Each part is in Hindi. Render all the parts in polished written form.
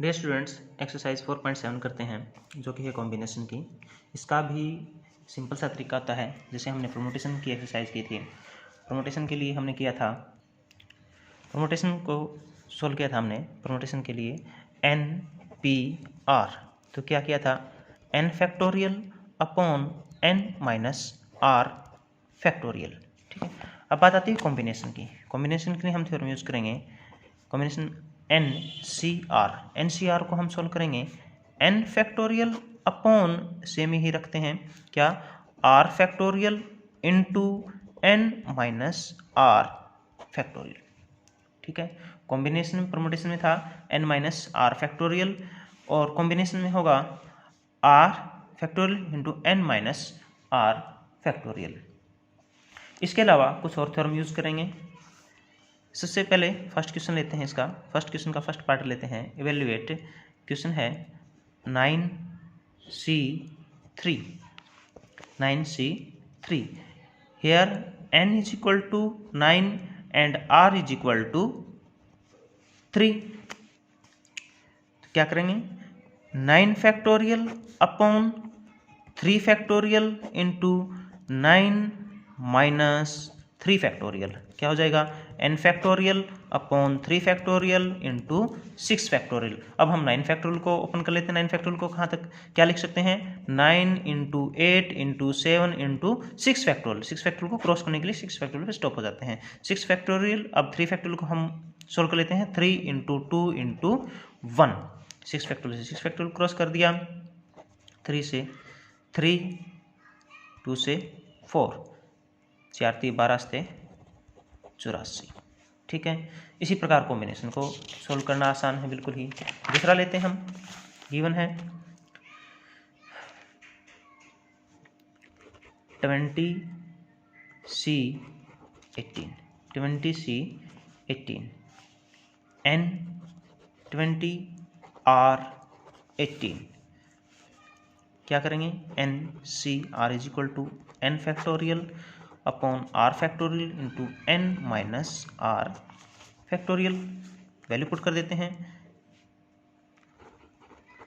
डियर स्टूडेंट्स, एक्सरसाइज 4.7 करते हैं जो कि है कॉम्बिनेशन की। इसका भी सिंपल सा तरीका आता है। जैसे हमने परमुटेशन की एक्सरसाइज की थी, परमुटेशन के लिए हमने किया था, परमुटेशन को सोल्व किया था हमने परमुटेशन के लिए एन पी आर। तो क्या किया था, n factorial upon n minus are factorial. ठीक है। अब बात आती है कॉम्बिनेशन की। कॉम्बिनेशन के लिए हम थ्योरम यूज करेंगे कॉम्बिनेशन एन सी आर को हम सोल्व करेंगे एन फैक्टोरियल अपॉन सेम ही रखते हैं क्या, r factorial into N minus are factorial. ठीक है। कॉम्बिनेशन में परमुटेशन में था एन माइनस आर फैक्टोरियल और कॉम्बिनेशन में होगा r factorial into N minus are factorial. इसके अलावा कुछ और थ्योरम यूज करेंगे। सबसे पहले फर्स्ट क्वेश्चन लेते हैं। इसका फर्स्ट क्वेश्चन का फर्स्ट पार्ट लेते हैं, इवेल्युएट। क्वेश्चन है 9C3 here n is equal to 9 and r is equal to 3। तो क्या करेंगे, 9 factorial upon 3 factorial into 9 minus 3 factorial. क्या हो जाएगा, n factorial upon 3 factorial into 6 factorial. अब हम 9 फैक्टोरियल को ओपन कर लेते हैं। 9 फैक्टोरियल को कहाँ तक क्या लिख सकते हैं, 9 into 8 into 7 into 6 factorial. 6 factorial को क्रॉस करने के लिए 6 फैक्टोरियल पे स्टॉप हो जाते हैं। 6 फैक्टोरियल। अब 3 फैक्टोरियल को हम सोल्व कर लेते हैं, 3 इंटू 2 इंटू 1। 6 फैक्टोरियल से 6 फैक्टोरियल क्रॉस कर दिया, 3 से 3, 2 से 4, 4 3 12 से 84। ठीक है। इसी प्रकार कॉम्बिनेशन को सोल्व करना आसान है बिल्कुल ही। दूसरा लेते हैं हम, गिवन है 20C18 N 20 R 18। क्या करेंगे, N C R is equal to N factorial upon R factorial into N minus are factorial. Value put कर देते हैं,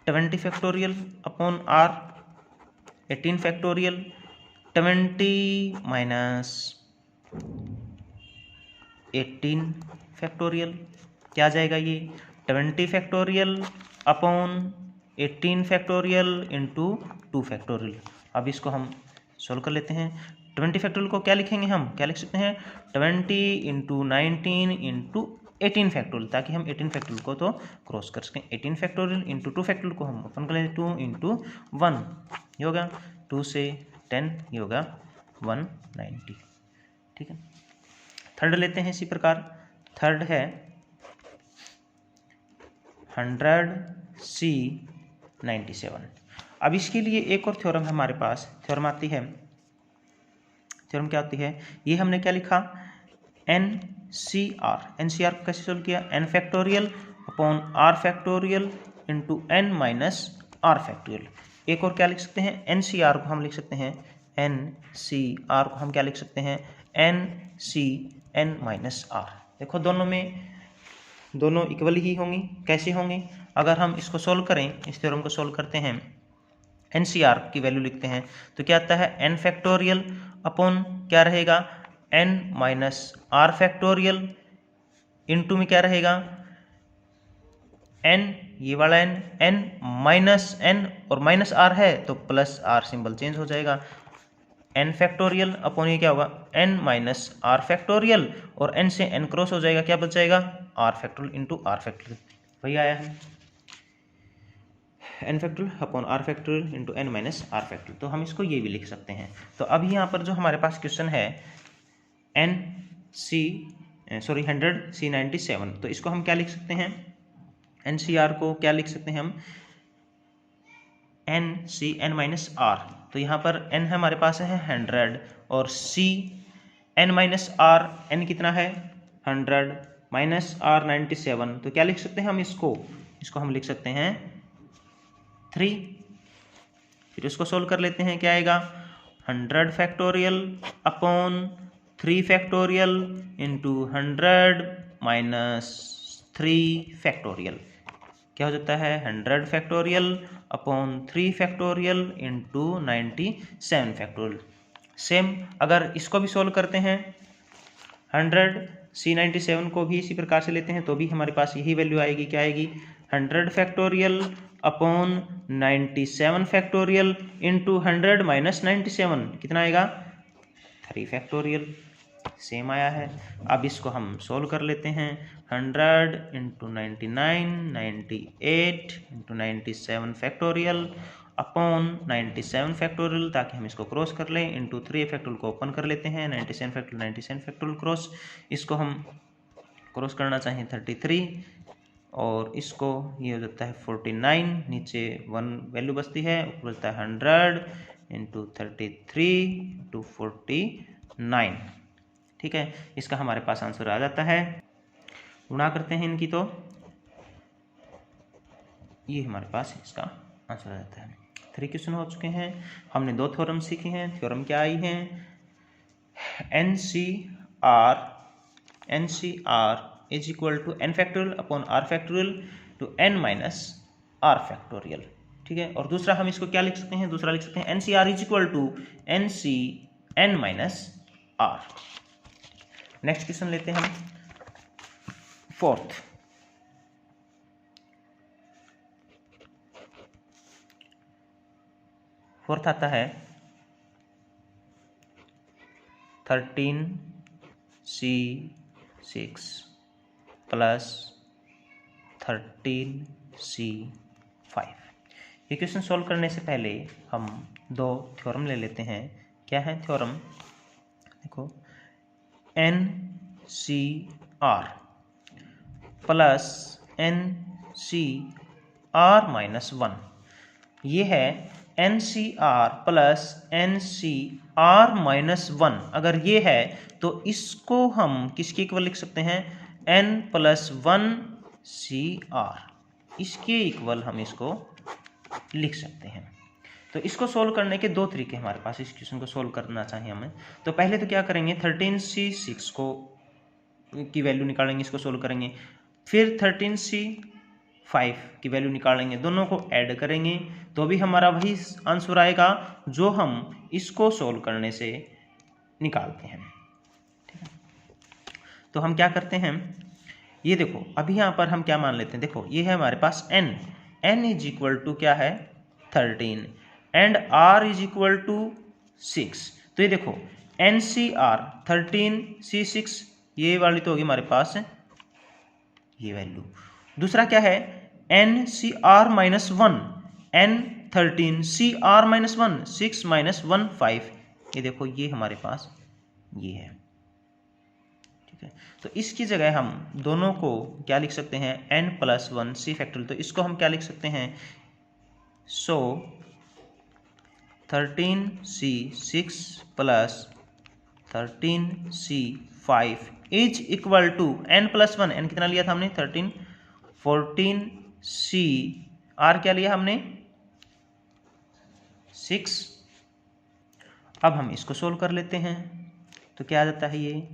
20 factorial upon R 18 factorial, 20 minus 18 factorial. क्या आ जाएगा ये, 20 factorial upon 18 factorial into 2 factorial. अब इसको हम सोल्व कर लेते हैं। 20 फैक्टोरियल को क्या लिखेंगे, हम क्या लिख सकते हैं, 20 इंटू 19 इंटू 18 फैक्टोरियल, ताकि हम 18 फैक्टोरियल को तो क्रॉस कर सकें। 18 फैक्टोरियल इंटू 2 फैक्टोरियल को हम ओपन कर लेते हैं, 2 इंटू 1 ये होगा 2 से 10, ये होगा 190। ठीक है। थर्ड लेते हैं इसी प्रकार। थर्ड है 100C97। अब इसके लिए एक और थ्योरम है हमारे पास। थ्योरम आती है, थ्योरम क्या होती है, ये हमने क्या लिखा, एन सी आर को कैसे सोल्व किया, N factorial upon R factorial into N minus are factorial. एक और क्या लिख सकते हैं, एन सी आर को हम लिख सकते हैं, एन सी आर को हम क्या लिख सकते हैं, N C N minus R. देखो दोनों इक्वल ही होंगी। कैसे होंगी, अगर हम इसको सोल्व करें, इस थ्योरम को सोल्व करते हैं, एन सी आर की वैल्यू लिखते हैं तो क्या आता है, एन फैक्टोरियल अपॉन क्या रहेगा, N minus are factorial into में क्या रहेगा, एन ये वाला एन माइनस एन और माइनस आर है तो प्लस आर सिंबल चेंज हो जाएगा। एन फैक्टोरियल अपॉन ये क्या होगा, एन माइनस आर फैक्टोरियल और एन से एन क्रॉस हो जाएगा, क्या बच जाएगा, R factorial into R factorial. वही आया है, N factorial upon R factorial into N minus are factorial. तो हम इसको ये भी लिख सकते हैं। तो अब यहाँ पर जो हमारे पास क्वेश्चन है 100C97, तो इसको हम क्या लिख सकते हैं, एन सी आर को क्या लिख सकते हैं हम, N C N minus R. तो यहाँ पर एन हमारे पास है 100 और C N minus R, N कितना है 100 माइनस आर 97। तो क्या लिख सकते हैं हम, इसको हम लिख सकते हैं 3। फिर इसको सोल्व कर लेते हैं, क्या आएगा, 100 factorial upon 3 factorial into 100 minus 3 factorial. क्या हो जाता है 100 factorial upon 3 factorial into 97 factorial. Same अगर इसको भी सोल्व करते हैं 100 C97 को भी इसी प्रकार से लेते हैं तो भी हमारे पास यही वैल्यू आएगी। क्या आएगी 100 factorial upon 97 factorial into 100 minus 97 कितना आएगा 3 फैक्टोरियल। सेम आया है। अब इसको हम सोल्व कर लेते हैं 100 into 99 98 into 97 factorial upon 97 factorial, ताकि हम इसको क्रॉस कर लें, इंटू 3 फैक्टोरियल को ओपन कर लेते हैं 97 फैक्टोरियल क्रॉस, इसको हम क्रॉस करना चाहें 33 और इसको ये हो जाता है 49, नीचे 1 वैल्यू बचती है, ऊपर बचता है 100 इंटू 33 इंटू 49। ठीक है, इसका हमारे पास आंसर आ जाता है। गुणा करते हैं इनकी तो ये हमारे पास इसका आंसर आ जाता है। 3 क्वेश्चन हो चुके हैं। हमने 2 थ्योरम सीखे हैं। थ्योरम क्या आई हैं NCR is equal to n factorial upon r factorial to n minus r factorial. ठीक है, और दूसरा हम इसको क्या लिख सकते हैं, दूसरा लिख सकते हैं NCR is equal to NC n minus r। Next question लेते हैं हम फोर्थ आता है 13C6 प्लस 13C5। ये क्वेश्चन सॉल्व करने से पहले हम 2 थ्योरम ले लेते हैं। क्या है थ्योरम, देखो NCR प्लस NCR माइनस 1, ये है NCR प्लस NCR माइनस 1। अगर ये है तो इसको हम किसके इक्वल लिख सकते हैं N प्लस 1 CR, इसके इक्वल हम इसको लिख सकते हैं। तो इसको सोल्व करने के 2 तरीके हमारे पास, इस क्वेश्चन को सोल्व करना चाहिए हमें। तो पहले तो क्या करेंगे 13C6 को की वैल्यू निकालेंगे, इसको सोल्व करेंगे, फिर 13C5 की वैल्यू निकालेंगे, दोनों को ऐड करेंगे तो भी हमारा वही आंसर आएगा जो हम इसको सोल्व करने से निकालते हैं। ठीक है, तो हम क्या करते हैं, ये देखो अभी यहाँ पर हम क्या मान लेते हैं, देखो ये है हमारे पास n इज इक्वल टू क्या है 13 and r is equal to 6। तो ये देखो NCR 13C6 ये वाली तो होगी हमारे पास ये वैल्यू। दूसरा क्या है NCR minus 1 N13CR minus 1 6 minus 1 5, ये देखो ये हमारे पास ये है। ठीक है, तो इसकी जगह हम दोनों को क्या लिख सकते हैं n प्लस 1 C फैक्टोरियल, तो इसको हम क्या लिख सकते हैं, so 13C6 plus 13C5 is equal to n plus 1, n कितना लिया था हमने 13, 14C R क्या लिया हमने 6। अब हम इसको सोल्व कर लेते हैं तो क्या आ जाता है ये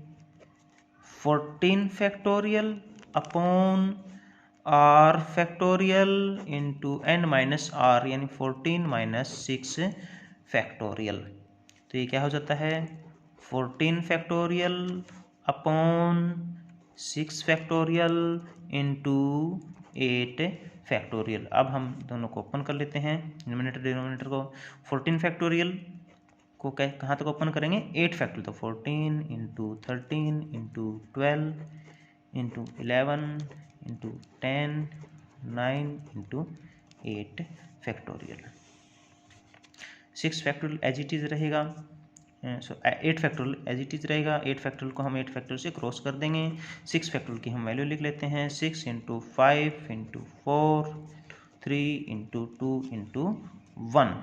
14 factorial upon r factorial into n minus r, यानी 14 माइनस 6 फैक्टोरियल। तो ये क्या हो जाता है 14 factorial upon 6 factorial into 8 factorial. अब हम दोनों को ओपन कर लेते हैं, न्यूमरेटर डिनोमिनेटर को। 14 फैक्टोरियल को कहाँ तक ओपन करेंगे 8 फैक्टोरियल, तो 14 into 13 into 12 into 11 into 10 9 into 8 factorial. 6 factorial as it is रहेगा, 8 फैक्टोरियल एज इट इज रहेगा। 8 फैक्टोरियल को हम 8 फैक्टोरियल से क्रॉस कर देंगे। 6 फैक्टोरियल की हम वैल्यू लिख लेते हैं 6 इंटू 5 इंटू 4 3 इंटू 2 इंटू 1।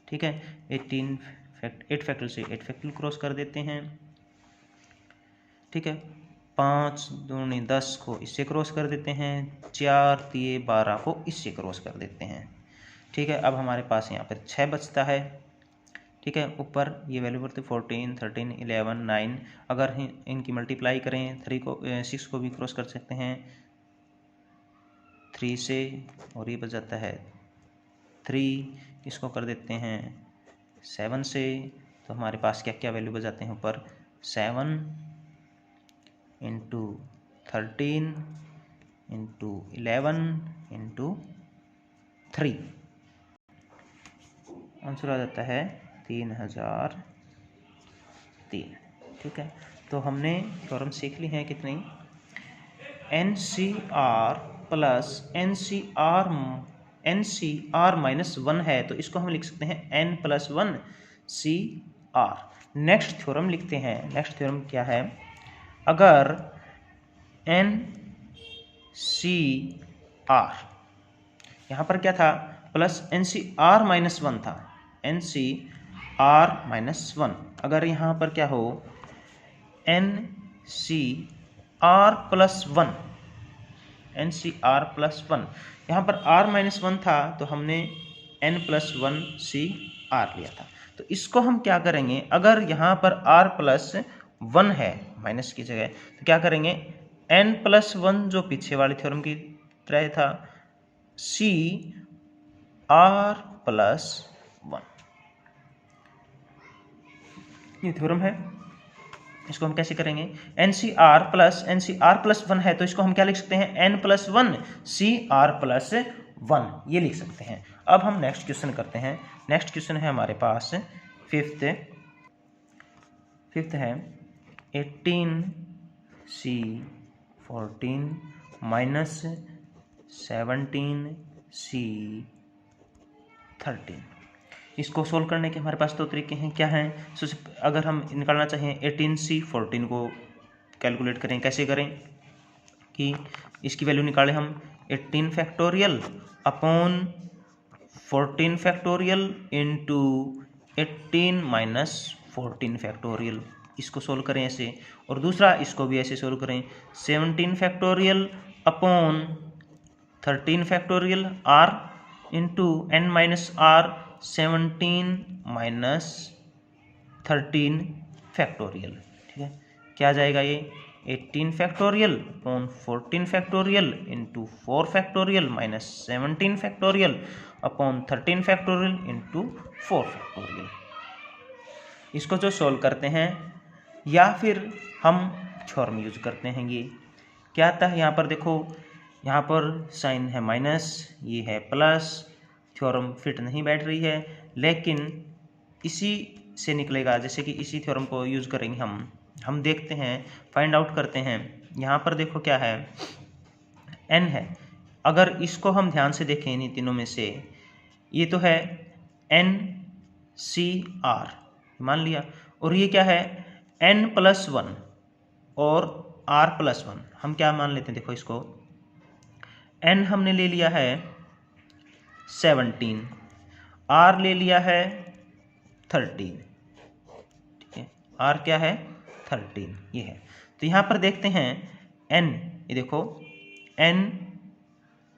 ठीक है, 8 फैक्टोरियल से 8 फैक्टोरियल क्रॉस कर देते हैं। ठीक है, 5 दूनी 10 को इससे क्रॉस कर देते हैं, 4 3 12 को इससे क्रॉस कर देते हैं। ठीक है, अब हमारे पास यहाँ पर 6 बचता है। ठीक है, ऊपर ये वैल्यू बढ़ती 14 13 11 9, अगर इनकी मल्टीप्लाई करें 6 को भी क्रॉस कर सकते हैं, 3 से, और ये बच जाता है 3, इसको कर देते हैं 7 से, तो हमारे पास क्या क्या वैल्यू बच जाते हैं ऊपर, 7 इंटू 13 इंटू 11 इंटू 3, आंसर आ जाता है 3003। ठीक है, तो हमने थ्योरम सीख ली हैं कितनी, NCR प्लस NCR माइनस 1 है, तो इसको हम लिख सकते हैं N+1 CR। नेक्स्ट थ्योरम लिखते हैं। नेक्स्ट थ्योरम क्या है, अगर NCR, यहाँ पर क्या था, प्लस NCR माइनस 1 था, NCR माइनस 1, अगर यहाँ पर क्या हो NCR प्लस 1, NCR प्लस 1, यहाँ पर R माइनस 1 था तो हमने N+1 CR लिया था। तो इसको हम क्या करेंगे, अगर यहाँ पर R प्लस 1 है माइनस की जगह, तो क्या करेंगे, N+1 जो पीछे वाले थ्योरम की तरह था, CR प्लस 1, ये थ्योरम है। इसको हम कैसे करेंगे, NCR प्लस 1 है, तो इसको हम क्या लिख सकते हैं, N+1 CR प्लस 1, ये लिख सकते हैं। अब हम नेक्स्ट क्वेश्चन करते हैं। नेक्स्ट क्वेश्चन है हमारे पास फिफ्थ है 18C14 माइनस 17C13। इसको सोल्व करने के हमारे पास दो तरीके हैं, क्या हैं, अगर हम निकालना चाहें 18C14 को कैलकुलेट करें, कैसे करें कि इसकी वैल्यू निकालें हम 18 factorial upon 14 factorial into 18 minus 14 factorial, इसको सोल्व करें ऐसे। और दूसरा इसको भी ऐसे सोल्व करें, 17 factorial upon 13 factorial r into n minus r 17 minus 13 factorial. ठीक है, क्या आ जाएगा ये, 18 factorial upon 14 factorial into 4 factorial minus 17 factorial upon 13 factorial into 4 factorial. इसको जो सोल्व करते हैं या फिर हम थ्योरम यूज करते हैं, ये क्या आता है, यहाँ पर देखो, यहाँ पर साइन है माइनस, ये है प्लस, थ्योरम फिट नहीं बैठ रही है, लेकिन इसी से निकलेगा, जैसे कि इसी थ्योरम को यूज करेंगे हम देखते हैं, फाइंड आउट करते हैं। यहाँ पर देखो क्या है, n है, अगर इसको हम ध्यान से देखें इन तीनों में से, ये तो है NCR मान लिया, और ये क्या है N+1 और R+1, हम क्या मान लेते हैं, देखो इसको n हमने ले लिया है 17, r ले लिया है 13, ठीक है, r क्या है 13, ये है। तो यहाँ पर देखते हैं n, ये देखो n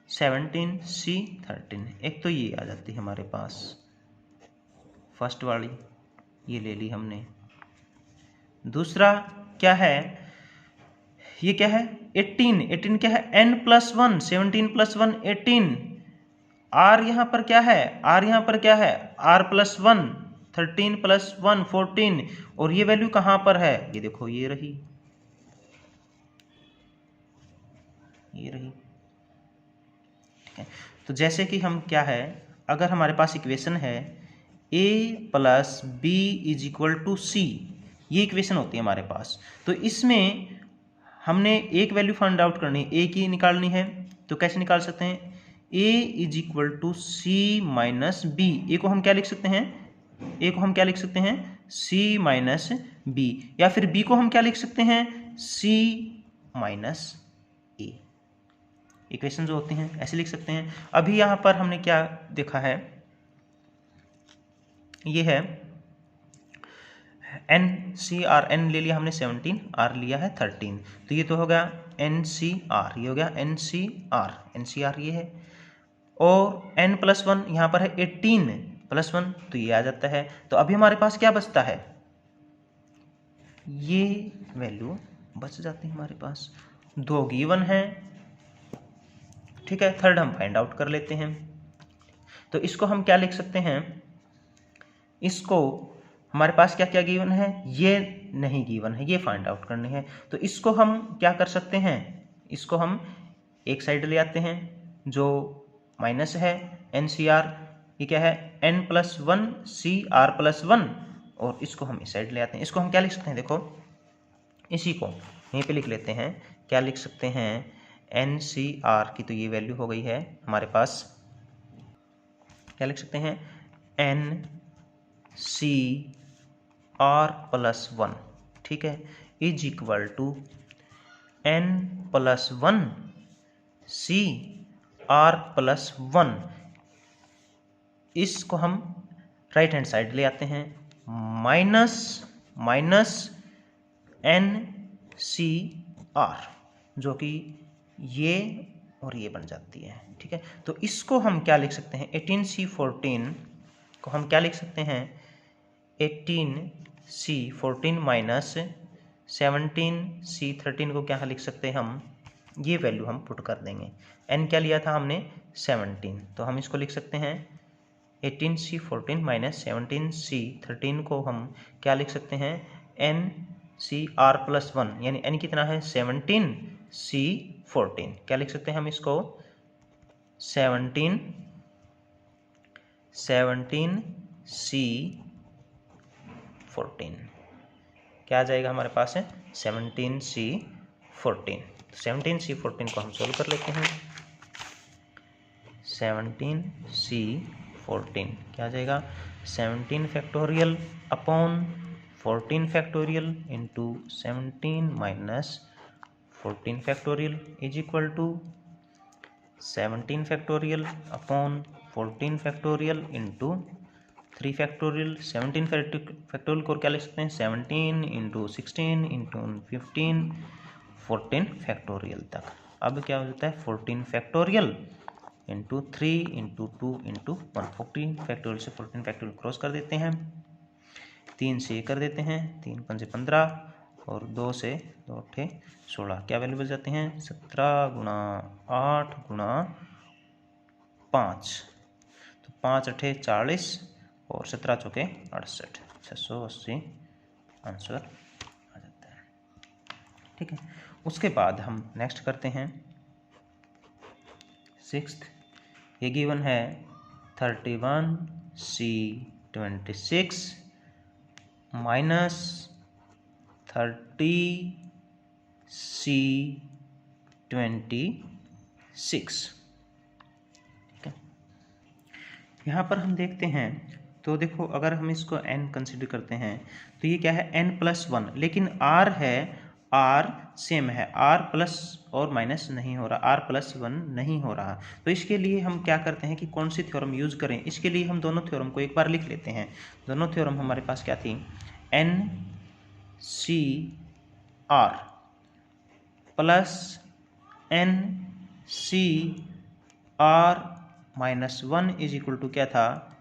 17 c 13, एक तो ये आ जाती है हमारे पास फर्स्ट वाली, ये ले ली हमने। दूसरा क्या है, ये क्या है 18 क्या है N+1, 17 + 1 18, R यहाँ पर क्या है, R यहाँ पर क्या है R+1, 13 + 1 14, और ये वैल्यू कहाँ पर है, ये देखो ये रही, ठीक है। तो जैसे कि हम क्या है, अगर हमारे पास इक्वेशन है A + B = C, ये इक्वेशन होती है हमारे पास, तो इसमें हमने एक वैल्यू फाइंड आउट करनी है, A की निकालनी है, तो कैसे निकाल सकते हैं, A = C - B, A को हम क्या लिख सकते हैं, A को हम क्या लिख सकते हैं C - B, या फिर B को हम क्या लिख सकते हैं C - A, इक्वेशन जो होती हैं ऐसे लिख सकते हैं। अभी यहाँ पर हमने क्या देखा है, ये है NCR, n ले लिया हमने 17, R लिया है 13, तो ये तो हो गया NCR, ये हो गया NCR ये है, और N+1 यहाँ पर है 18 + 1, तो ये आ जाता है। तो अभी हमारे पास क्या बचता है, ये वैल्यू बच जाती है हमारे पास, दो गिवन है ठीक है, थर्ड हम फाइंड आउट कर लेते हैं। तो इसको हम क्या लिख सकते हैं, इसको हमारे पास क्या क्या गिवन है, ये नहीं गिवन है, ये फाइंड आउट करनी है। तो इसको हम क्या कर सकते हैं, इसको हम एक साइड ले आते हैं, जो माइनस है NCR, ये क्या है N+1 CR+1, और इसको हम इस साइड ले आते हैं। इसको हम क्या लिख सकते हैं, देखो इसी को यहीं पे लिख लेते हैं, क्या लिख सकते हैं, NCR की तो ये वैल्यू हो गई है हमारे पास, क्या लिख सकते हैं NCR+1, ठीक है, is equal to N+1 CR+1। इसको हम राइट हैंड साइड ले आते हैं, माइनस NCR, जो कि ये और ये बन जाती है, ठीक है। तो इसको हम क्या लिख सकते हैं, 18C14 को हम क्या लिख सकते हैं, 18C14 माइनस 17C13 को क्या लिख सकते हैं हम, ये वैल्यू हम पुट कर देंगे। n क्या लिया था हमने 17, तो हम इसको लिख सकते हैं 18C14 माइनस 17C13 को हम क्या लिख सकते हैं NCR+1, यानी n कितना है 17C14, क्या लिख सकते हैं हम इसको 17C14, क्या आ जाएगा हमारे पास है 17C14। 17C14 को हम सोल्व कर लेते हैं, 17C14 क्या आ जाएगा 17 factorial upon 14 factorial into 17 minus 14 factorial is equal to 17 factorial upon 14 factorial into 3 factorial. 17 factorial को क्या लिख सकते हैं 17 इंटू 16 इंटू 15 14 फैक्टोरियल तक। अब क्या हो जाता है 14 factorial into 3 into 2 into 1, 14 factorial से 14 फैक्टोरियल क्रॉस कर देते हैं, 3 से कर देते हैं, 3 5 से 15 और 2 से 2 8 16, क्या वैल्यू बच जाते हैं 17 गुणा 8 गुणा 5, तो 5 8 40 और 17 चौके 68, 680 आंसर आ जाता है, ठीक है। उसके बाद हम नेक्स्ट करते हैं 6th, ये गिवन है 31C26 माइनस 30C26, ठीक है। यहाँ पर हम देखते हैं, तो देखो अगर हम इसको n कंसिडर करते हैं तो ये क्या है n+1, लेकिन r है, r सेम है, r प्लस और माइनस नहीं हो रहा, r+1 नहीं हो रहा। तो इसके लिए हम क्या करते हैं कि कौन सी थ्योरम यूज़ करें, इसके लिए हम दोनों थ्योरम को एक बार लिख लेते हैं। दोनों थ्योरम हमारे पास क्या थी, NCR plus NCR-1 is equal to क्या था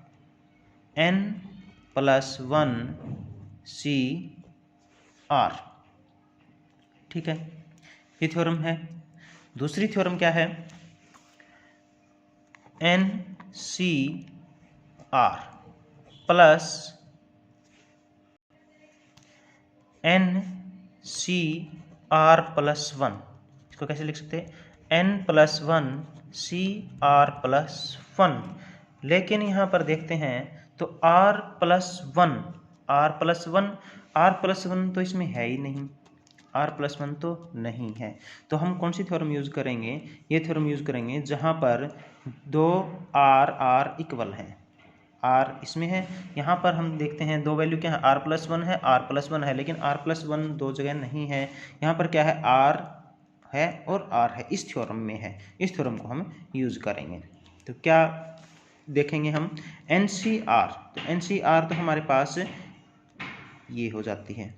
N+1CR, ठीक है, ये थ्योरम है। दूसरी थ्योरम क्या है NCR प्लस NCR+1, इसको कैसे लिख सकते हैं N+1CR+1, लेकिन यहाँ पर देखते हैं तो R+1 तो इसमें है ही नहीं, R+1 तो नहीं है। तो हम कौन सी थ्योरम यूज़ करेंगे, ये थ्योरम यूज़ करेंगे जहाँ पर दो R इक्वल हैं, R इसमें है, यहाँ पर हम देखते हैं दो वैल्यू क्या है R+1 है, लेकिन R+1 दो जगह नहीं है, यहाँ पर क्या है R है और R है, इस थ्योरम में है, इस थ्योरम को हम यूज़ करेंगे। तो क्या देखेंगे हम NCR, तो NCR तो हमारे पास ये हो जाती है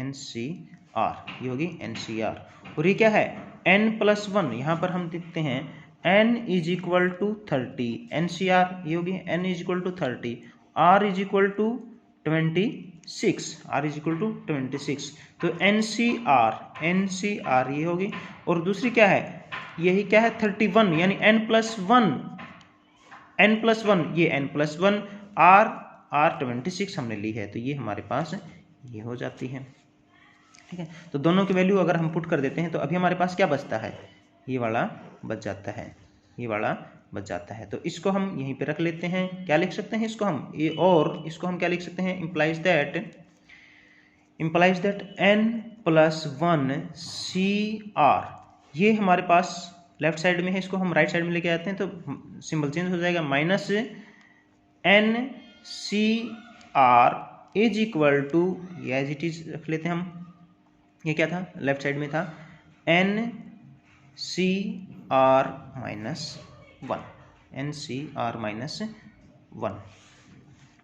NCR, ये होगी NCR, और ये क्या है N+1, यहाँ पर हम देखते हैं n is equal to 30, NCR ये होगी n is equal to 30, R is equal to 26, R is equal to 26, तो NCR ये होगी। और दूसरी क्या है, यही क्या है 31 यानी n+1 ये n+1 r 26 हमने ली है, तो ये हमारे पास ये हो जाती है। ठीक है, तो दोनों की वैल्यू अगर हम पुट कर देते हैं तो अभी हमारे पास क्या बचता है, ये वाला बच जाता है, ये वाला बच जाता है। तो इसको हम यहीं पे रख लेते हैं। क्या लिख सकते हैं इसको हम, ये और इसको हम क्या लिख सकते हैं, इम्प्लाइज दैट n+1 CR, ये हमारे पास लेफ्ट साइड में है, इसको हम राइट साइड में लेके आते हैं तो सिंबल चेंज हो जाएगा, -NCR इज इक्वल टू, ये एज इट इज रख लेते हैं हम, ये क्या था लेफ्ट साइड में था NCR-1,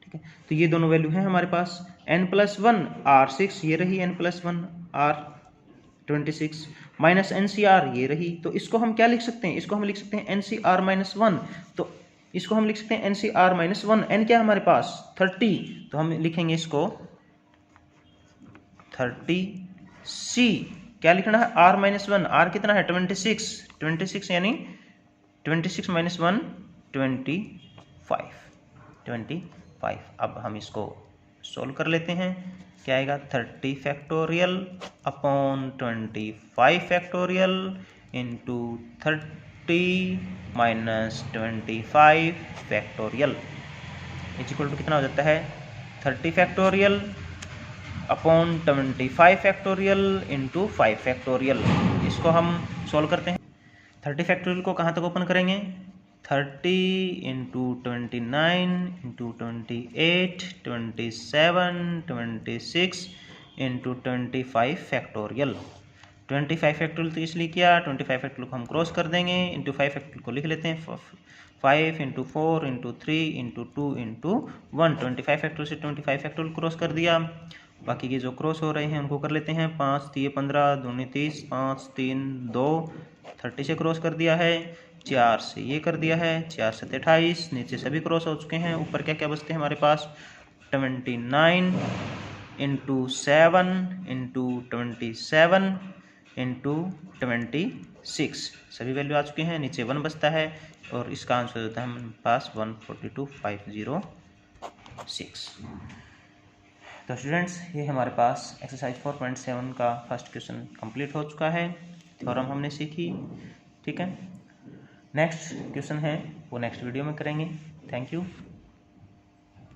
ठीक है। तो ये दोनों वैल्यू हैं हमारे पास, n+1 R6 ये रही, n+1 R26 माइनस NCR ये रही। तो इसको हम क्या लिख सकते हैं, इसको हम लिख सकते हैं NCR-1, तो इसको हम लिख सकते हैं NCR-1, n क्या है हमारे पास 30, तो हम लिखेंगे इसको 30C, क्या लिखना है R-1, R कितना है 26 यानी 26 - 1 25। अब हम इसको सोल्व कर लेते हैं, क्या आएगा 30 factorial upon 25 factorial into 30 - 25 factorial is equal to कितना हो जाता है 30 factorial upon 25 factorial into 5 factorial. इसको हम सोल्व करते हैं। 30 फैक्टोरियल को कहाँ तक ओपन करेंगे, 30 into 29 into 28 27 26 into 25 factorial. 25 factorial तो इसलिए किया, 25 फैक्टोरियल को हम क्रॉस कर देंगे, इंटू 5 फैक्टोरियल को लिख लेते हैं 5 into 4 into 3 into 2 into 1। 25 factorial से 25 फैक्टोरियल क्रॉस कर दिया, बाकी के जो क्रॉस हो रहे हैं उनको कर लेते हैं। 5 3 15 2 30, 5 3 2 30 से क्रॉस कर दिया है, 4 से ये कर दिया है, 4 से 28, नीचे सभी क्रॉस हो चुके हैं। ऊपर क्या क्या बचते हैं हमारे पास 29 इंटू 7 इंटू 27 इंटू 26, सभी वैल्यू आ चुके हैं। नीचे 1 बचता है और इसका आंसर होता है हमारे पास 142,506। तो स्टूडेंट्स ये हमारे पास एक्सरसाइज 4.7 का फर्स्ट क्वेश्चन कंप्लीट हो चुका है, थ्योरम हमने सीखी। ठीक है, नेक्स्ट क्वेश्चन है वो नेक्स्ट वीडियो में करेंगे। Thank you.